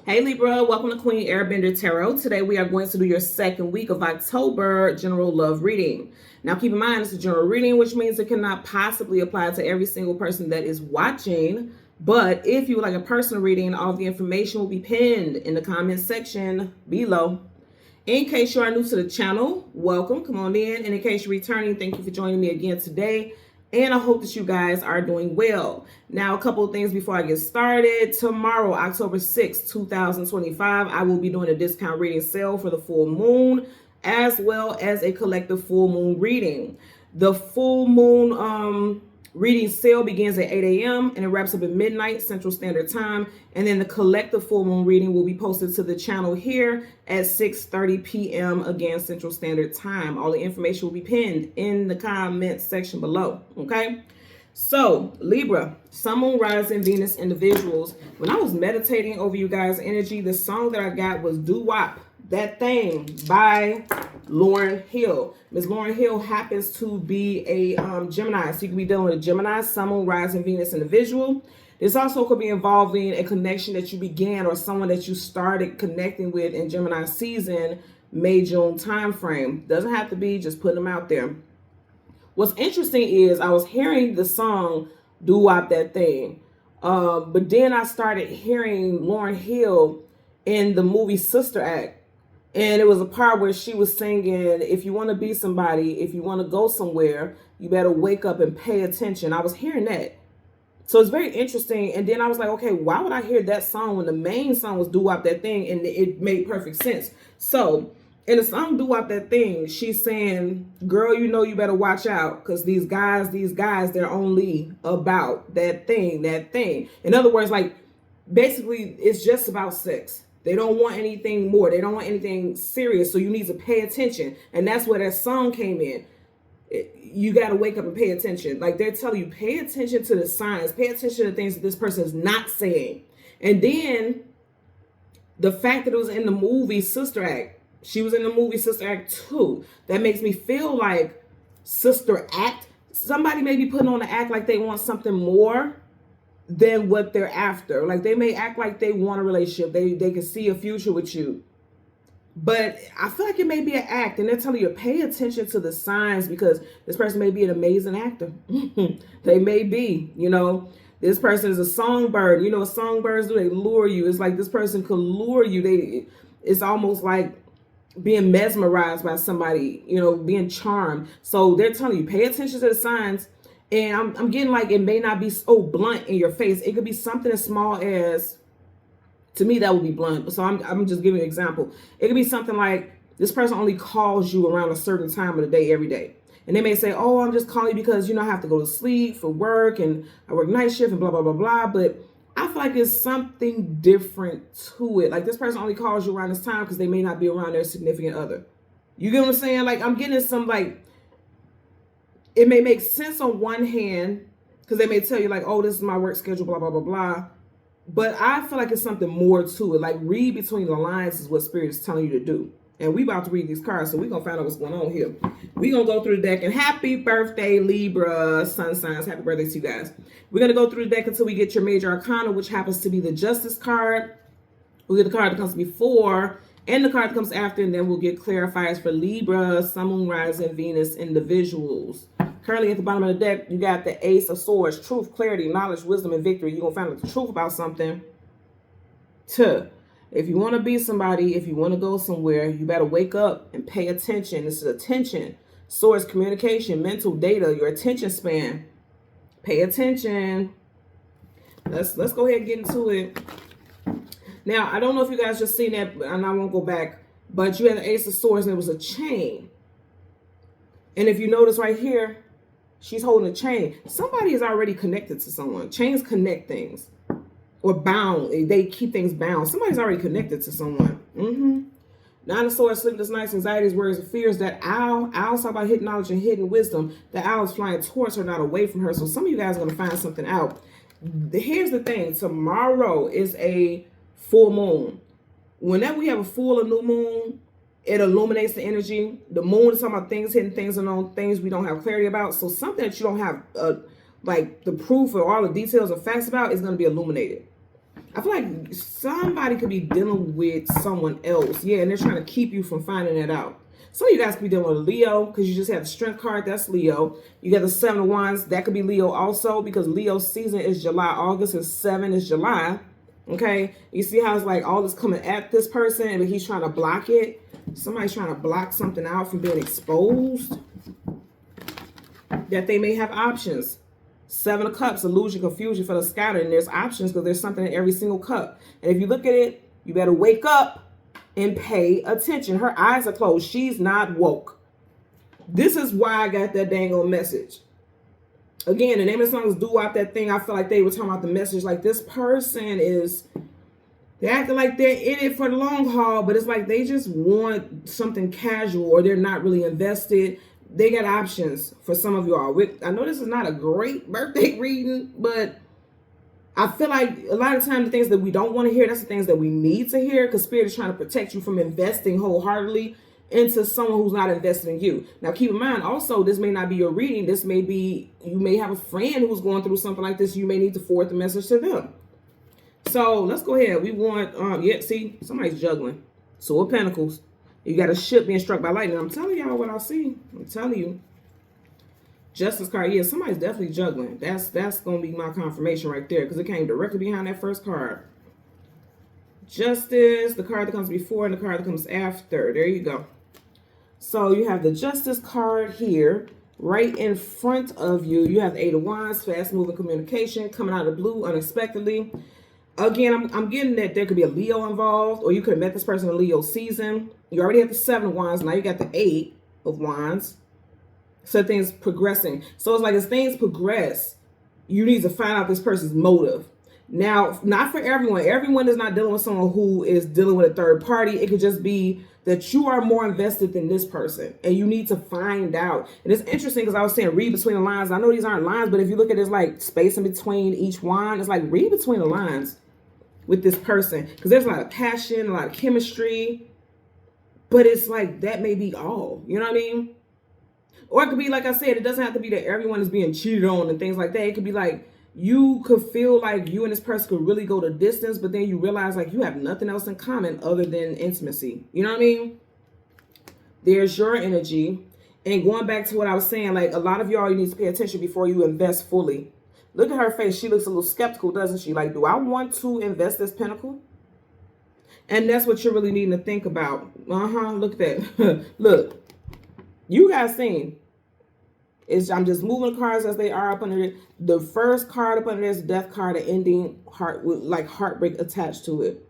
Hey Libra, welcome to Queen Airbender Tarot. Today we are going to do your second week of October general love reading. Now keep in mind it's a general reading, which means it cannot possibly apply to every single person that is watching. But if you would like a personal reading, all of the information will be pinned in the comment section below. In case you are new to the channel, welcome, come on in. And in case you're returning, thank you for joining me again today. And I hope that you guys are doing well. Now, a couple of things before I get started. Tomorrow, October 6th, 2025, I will be doing a discount reading sale for the full moon, as well as a collective full moon reading. The full moon reading sale begins at 8 a.m. and it wraps up at midnight Central Standard Time. And then the collective full moon reading will be posted to the channel here at 6:30 p.m. again Central Standard Time. All the information will be pinned in the comment section below. Okay. So Libra, Sun, Moon, Rising, Venus individuals. When I was meditating over you guys' energy, the song that I got was Doo Wop, That Thing by Lauryn Hill. Ms. Lauryn Hill happens to be a Gemini, so you can be dealing with a Gemini, Sun, Moon, Rising, Venus individual. This also could be involving a connection that you began or someone that you started connecting with in Gemini season, May, June time frame. Doesn't have to be, just putting them out there. What's interesting is I was hearing the song Doo Wop, That Thing, but then I started hearing Lauryn Hill in the movie Sister Act. And it was a part where she was singing, if you want to be somebody, if you want to go somewhere, you better wake up and pay attention. I was hearing that. So it's very interesting. And then I was like, okay, why would I hear that song when the main song was Doo Wop, That Thing? And it made perfect sense. So in the song Doo Wop, That Thing, she's saying, girl, you know you better watch out because these guys, they're only about that thing, that thing. In other words, like basically it's just about sex. They don't want anything more. They don't want anything serious. So you need to pay attention. And that's where that song came in. You got to wake up and pay attention. Like they're telling you, pay attention to the signs. Pay attention to things that this person is not saying. And then the fact that it was in the movie Sister Act. She was in the movie Sister Act 2. That makes me feel like Sister Act. Somebody may be putting on an act like they want something more than what they're after. Like they may act like they want a relationship. They can see a future with you. But I feel like it may be an act. And they're telling you, pay attention to the signs because this person may be an amazing actor. They may be, you know. This person is a songbird. You know what songbirds do? They lure you. It's like this person could lure you. It's almost like being mesmerized by somebody, you know, being charmed. So they're telling you, pay attention to the signs. And I'm getting like it may not be so blunt in your face. It could be something as small as, to me, that would be blunt. So I'm just giving you an example. It could be something like this person only calls you around a certain time of the day every day. And they may say, oh, I'm just calling you because, you know, I have to go to sleep for work and I work night shift and blah, blah, blah, blah. But I feel like there's something different to it. Like this person only calls you around this time because they may not be around their significant other. You get what I'm saying? Like I'm getting some like, it may make sense on one hand because they may tell you like, oh, this is my work schedule, blah, blah, blah, blah. But I feel like it's something more to it. Like read between the lines is what Spirit is telling you to do. And we about to read these cards, so we're going to find out what's going on here. We're going to go through the deck. And happy birthday, Libra, sun signs. Happy birthday to you guys. We're going to go through the deck until we get your major arcana, which happens to be the Justice card. We'll get the card that comes before and the card that comes after, and then we'll get clarifiers for Libra, Sun, Moon, Rising, Venus individuals. Currently at the bottom of the deck, you got the Ace of Swords, truth, clarity, knowledge, wisdom, and victory. You're going to find out the truth about something. If you want to be somebody, if you want to go somewhere, you better wake up and pay attention. This is attention. Swords, communication, mental data, your attention span. Pay attention. Let's go ahead and get into it. Now, I don't know if you guys just seen that, and I won't go back, but you had the Ace of Swords, and it was a chain. And if you notice right here, she's holding a chain. Somebody is already connected to someone. Chains connect things. Or bound. They keep things bound. Somebody's already connected to someone. Nine of Swords, sleepless nights, anxieties, worries, and fears. That owl. Owls talk about hidden knowledge and hidden wisdom. The owl is flying towards her, not away from her. So some of you guys are going to find something out. Here's the thing. Tomorrow is a full moon. Whenever we have a full or new moon, it illuminates the energy. The moon is talking about things, hidden things, unknown things we don't have clarity about. So something that you don't have like the proof or all the details or facts about is going to be illuminated. I feel like somebody could be dealing with someone else. Yeah, and they're trying to keep you from finding that out. Some of you guys could be dealing with a Leo because you just had the Strength card. That's Leo. You got the Seven of Wands. That could be Leo also because Leo's season is July, August, and 7 is July. Okay? You see how it's like all this coming at this person and he's trying to block it? Somebody's trying to block something out from being exposed. That they may have options. 7 of Cups, illusion, confusion for the scattered. And there's options because there's something in every single cup. And if you look at it, you better wake up and pay attention. Her eyes are closed. She's not woke. This is why I got that dang old message. Again, the name of the song is Do Out That Thing. I feel like they were talking about the message. Like this person is, they're acting like they're in it for the long haul, but it's like they just want something casual or they're not really invested. They got options for some of y'all. I know this is not a great birthday reading, but I feel like a lot of times the things that we don't want to hear, that's the things that we need to hear because Spirit is trying to protect you from investing wholeheartedly into someone who's not invested in you. Now, keep in mind, also, this may not be your reading. This may be, you may have a friend who's going through something like this. You may need to forward the message to them. So let's go ahead. We want, yeah, see, somebody's juggling. Sword of Pentacles. You got a ship being struck by lightning. I'm telling y'all what I see. I'm telling you. Justice card. Yeah, somebody's definitely juggling. That's going to be my confirmation right there because it came directly behind that first card. Justice, the card that comes before and the card that comes after. There you go. So you have the Justice card here. Right in front of you, you have the 8 of Wands, fast-moving communication, coming out of the blue unexpectedly. Again, I'm getting that there could be a Leo involved, or you could have met this person in Leo season. You already have the 7 of Wands. Now you got the 8 of Wands. So things progressing. So it's like as things progress, you need to find out this person's motive. Now, not for everyone. Everyone is not dealing with someone who is dealing with a third party. It could just be that you are more invested than this person, and you need to find out. And it's interesting because I was saying read between the lines. I know these aren't lines, but if you look at this like space in between each wand, it's like read between the lines with this person because there's a lot of passion, a lot of chemistry, but it's like that may be all. You know what I mean? Or it could be, like I said, it doesn't have to be that everyone is being cheated on and things like that. It could be like you could feel like you and this person could really go the distance, but then you realize like you have nothing else in common other than intimacy. You know what I mean? There's your energy. And going back to what I was saying, like a lot of y'all, you need to pay attention before you invest fully. Look at her face. She looks a little skeptical, doesn't she? Like, do I want to invest this pentacle? And that's what you're really needing to think about. Look at that. Look, you guys seen. I'm just moving the cards as they are up under it. The first card up under there is the death card, an ending heart with like heartbreak attached to it.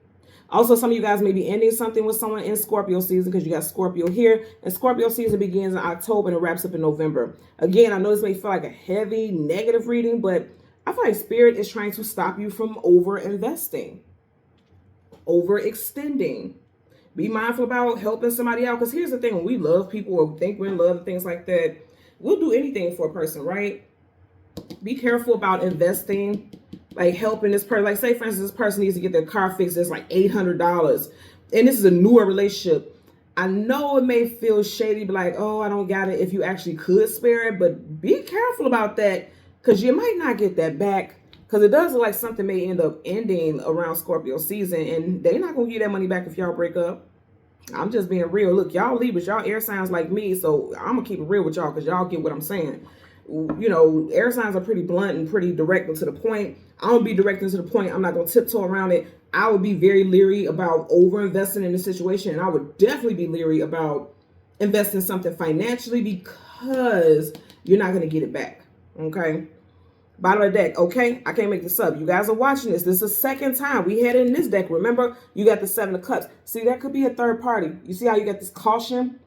Also, some of you guys may be ending something with someone in Scorpio season because you got Scorpio here. And Scorpio season begins in October and it wraps up in November. Again, I know this may feel like a heavy negative reading, but I feel like Spirit is trying to stop you from over-investing, overextending. Be mindful about helping somebody out. Because here's the thing, when we love people or think we're in love and things like that, we'll do anything for a person, right? Be careful about investing, like helping this person. Like say, for instance, this person needs to get their car fixed. It's like $800. And this is a newer relationship. I know it may feel shady, but like, oh, I don't got it if you actually could spare it. But be careful about that because you might not get that back. Because it does look like something may end up ending around Scorpio season. And they're not going to give that money back if y'all break up. I'm just being real. Look, y'all Libras, y'all air signs like me, so I'm going to keep it real with y'all because y'all get what I'm saying. You know, air signs are pretty blunt and pretty direct and to the point. I'm going to be direct and to the point. I'm not going to tiptoe around it. I would be very leery about over-investing in the situation, and I would definitely be leery about investing something financially because you're not going to get it back, okay? Bottom of the deck, okay? I can't make this up. You guys are watching this. This is the second time we had it in this deck. Remember, you got the 7 of Cups. See, that could be a third party. You see how you got this caution?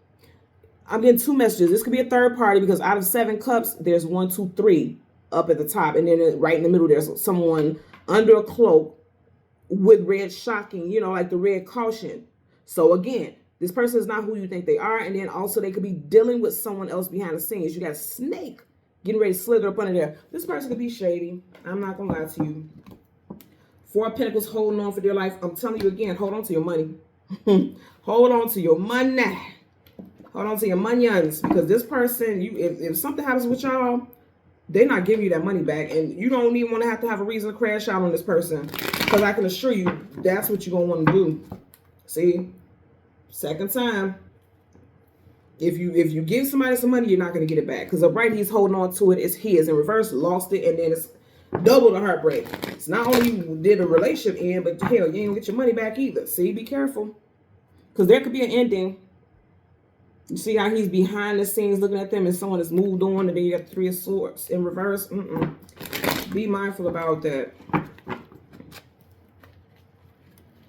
I'm getting 2 messages. This could be a third party because out of 7 cups, there's 1, 2, 3 up at the top. And then right in the middle, there's someone under a cloak with red shocking, you know, like the red caution. So again, this person is not who you think they are. And then also they could be dealing with someone else behind the scenes. You got a snake getting ready to slither up under there. This person could be shady. I'm not going to lie to you. 4 of Pentacles holding on for dear life. I'm telling you again, hold on to your money. Hold on to your money. Hold on to your monions. Because this person, if something happens with y'all, they're not giving you that money back, and you don't even want to have a reason to crash out on this person, because I can assure you that's what you're going to want to do. See, second time. If you give somebody some money, you're not going to get it back, because upright, he's holding on to it. It's his. In reverse, lost it, and then it's double the heartbreak. It's not only you did a relationship end, but hell, you ain't going to get your money back either. See, be careful, because there could be an ending. You see how he's behind the scenes looking at them, and someone has moved on, and then you got the Three of Swords in reverse. Be mindful about that.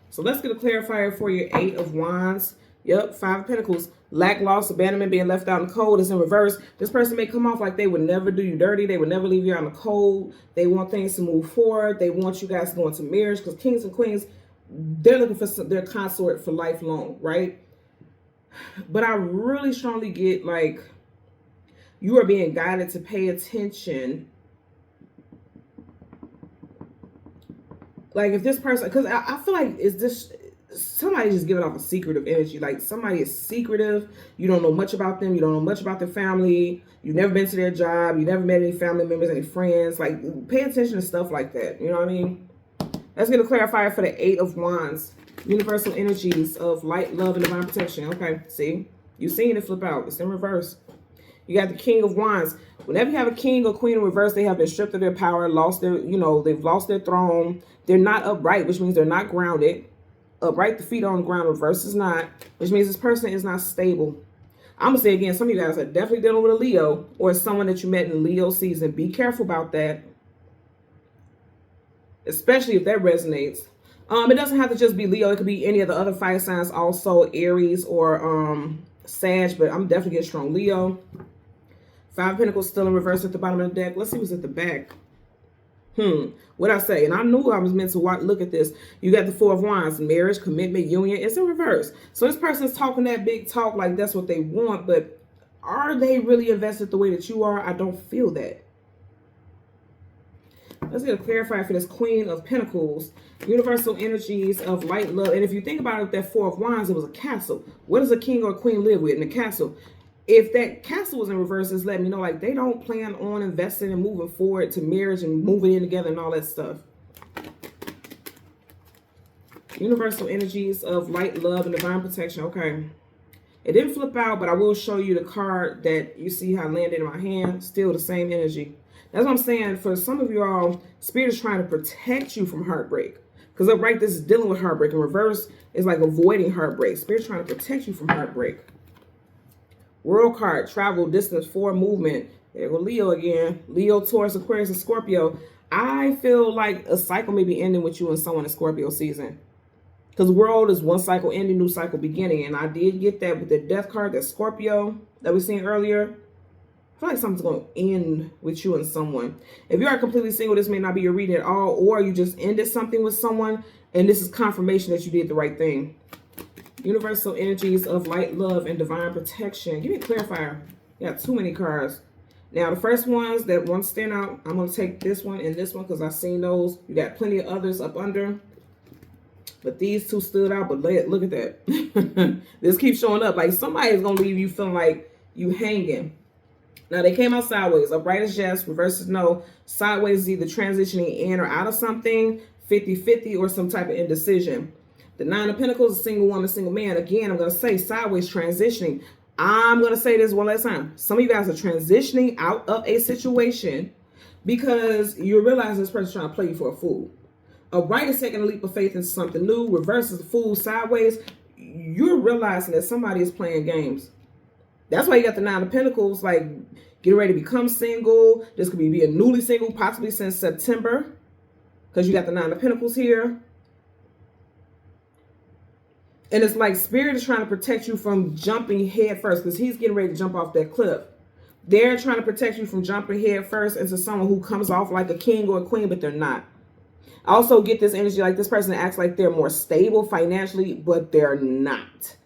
So let's get a clarifier for your Eight of Wands. Yep, Five of Pentacles. Lack, loss, abandonment, being left out in the cold is in reverse. This person may come off like they would never do you dirty. They would never leave you out in the cold. They want things to move forward. They want you guys to go into marriage, because kings and queens, they're looking for their consort for lifelong, right? But I really strongly get, like, you are being guided to pay attention. Like, if this person, because I feel like, is this somebody just giving off a secretive energy? Like, somebody is secretive. You don't know much about them. You don't know much about their family. You've never been to their job. You never met any family members, any friends. Like, pay attention to stuff like that. You know what I mean? Let's get a clarifier for the Eight of Wands. Universal energies of light, love, and divine protection. Okay, see? You've seen it flip out. It's in reverse. You got the King of Wands. Whenever you have a king or queen in reverse, they have been stripped of their power, lost their, they've lost their throne. They're not upright, which means they're not grounded. Upright, the feet are on the ground. Reverse is not, which means this person is not stable. I'm going to say again, some of you guys are definitely dealing with a Leo, or someone that you met in Leo season. Be careful about that, especially if that resonates. It doesn't have to just be Leo. It could be any of the other fire signs, also Aries or Sag, but I'm definitely getting strong Leo. Five of Pentacles still in reverse at the bottom of the deck. Let's see what's at the back. What I say, and I knew I was meant to look at this. You got the Four of Wands, marriage, commitment, union. It's in reverse. So this person's talking that big talk like that's what they want, but are they really invested the way that you are? I don't feel that. Let's get a clarifier for this Queen of Pentacles. Universal energies of light, love. And if you think about it, that Four of Wands, it was a castle. What does a king or a queen live with in a castle? If that castle was in reverse, it's letting me know, like, they don't plan on investing and moving forward to marriage and moving in together and all that stuff. Universal energies of light, love, and divine protection. Okay. It didn't flip out, but I will show you the card that you see how it landed in my hand. Still the same energy. That's what I'm saying. For some of you all, Spirit is trying to protect you from heartbreak. Because upright, this is dealing with heartbreak. In reverse, is like avoiding heartbreak. Spirit is trying to protect you from heartbreak. World card, travel, distance, forward movement. There go Leo again. Leo, Taurus, Aquarius, and Scorpio. I feel like a cycle may be ending with you and someone in Scorpio season. Because world is one cycle ending, new cycle beginning. And I did get that with the death card, that Scorpio that we seen earlier. I feel like something's going to end with you and someone. If you are completely single, this may not be your reading at all. Or you just ended something with someone, and this is confirmation that you did the right thing. Universal energies of light, love, and divine protection. Give me a clarifier. You got too many cards. Now, the first ones that want to stand out, I'm going to take this one and this one because I've seen those. You got plenty of others up under. But these two stood out. But look at that. This keeps showing up. Like, somebody's going to leave you feeling like you hanging. Now, they came out sideways. Upright is yes, reverse is no. Sideways is either transitioning in or out of something, 50-50, or some type of indecision. The Nine of Pentacles, a single woman, single man. Again, I'm going to say sideways, transitioning. I'm going to say this one last time. Some of you guys are transitioning out of a situation because you realize this person's trying to play you for a fool. Upright is taking a leap of faith into something new. Reverse is the fool. Sideways, you're realizing that somebody is playing games. That's why you got the Nine of Pentacles, like getting ready to become single. This could be a newly single, possibly since September, because you got the Nine of Pentacles here. And it's like Spirit is trying to protect you from jumping head first, because he's getting ready to jump off that cliff. They're trying to protect you from jumping head first into someone who comes off like a king or a queen, but they're not. I also get this energy like this person acts like they're more stable financially, but they're not.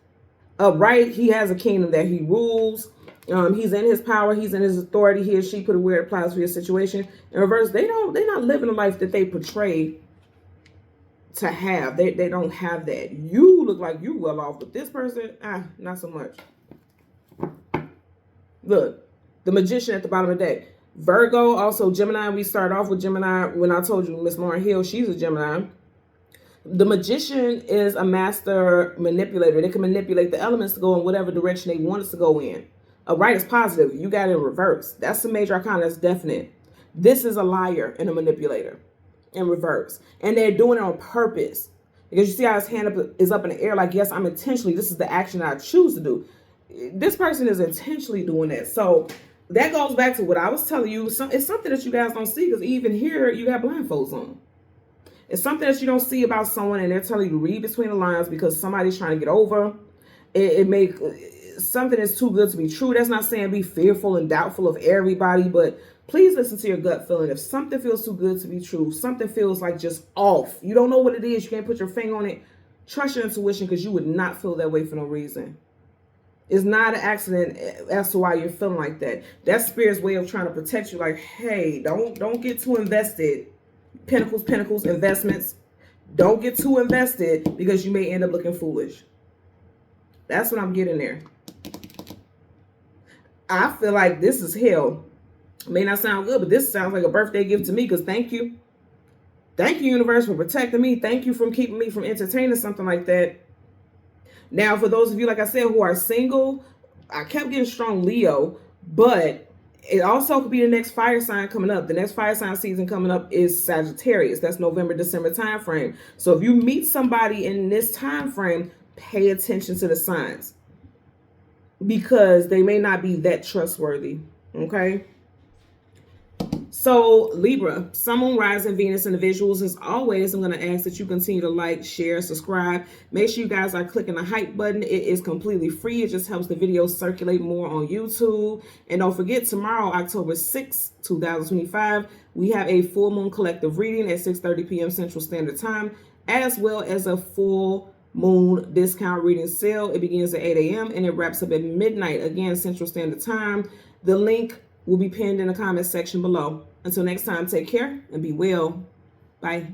Upright, he has a kingdom that he rules. He's in his power. He's in his authority. He or she put it where it applies for your situation. In reverse, they're not living a life that they portray to have. They don't have that. You look like you well off, but this person, not so much. Look, the Magician at the bottom of the deck. Virgo, also Gemini. We start off with Gemini. When I told you Miss Lauren Hill, she's a Gemini. The Magician is a master manipulator. They can manipulate the elements to go in whatever direction they want us to go in. A right is positive. You got it in reverse. That's the major arcana. That's definite. This is a liar and a manipulator in reverse. And they're doing it on purpose. Because you see how his hand is up in the air like, yes, I'm intentionally, this is the action I choose to do. This person is intentionally doing that. So that goes back to what I was telling you. It's something that you guys don't see, because even here you got blindfolds on. It's something that you don't see about someone, and they're telling you to read between the lines because somebody's trying to get over. It make something that's too good to be true. That's not saying be fearful and doubtful of everybody, but please listen to your gut feeling. If something feels too good to be true, something feels like just off, you don't know what it is, you can't put your finger on it, trust your intuition, because you would not feel that way for no reason. It's not an accident as to why you're feeling like that. That's Spirit's way of trying to protect you. Like, hey, don't get too invested. Pentacles, investments. Don't get too invested because you may end up looking foolish. That's what I'm getting there. I feel like this is hell. It may not sound good, but this sounds like a birthday gift to me, because thank you. Thank you, universe, for protecting me. Thank you for keeping me from entertaining something like that. Now, for those of you, like I said, who are single, I kept getting strong Leo, but it also could be the next fire sign coming up. The next fire sign season coming up is Sagittarius. That's November, December time frame. So if you meet somebody in this time frame, pay attention to the signs, because they may not be that trustworthy. Okay. So Libra, Sun, Moon, Rising, Venus, and the visuals. As always, I'm going to ask that you continue to like, share, subscribe. Make sure you guys are clicking the hype button. It is completely free. It just helps the video circulate more on YouTube. And don't forget, tomorrow, October 6th, 2025, we have a full moon collective reading at 6:30 p.m. Central Standard Time, as well as a full moon discount reading sale. It begins at 8 a.m. and it wraps up at midnight, again, Central Standard Time. The link will be pinned in the comment section below. Until next time, take care and be well. Bye.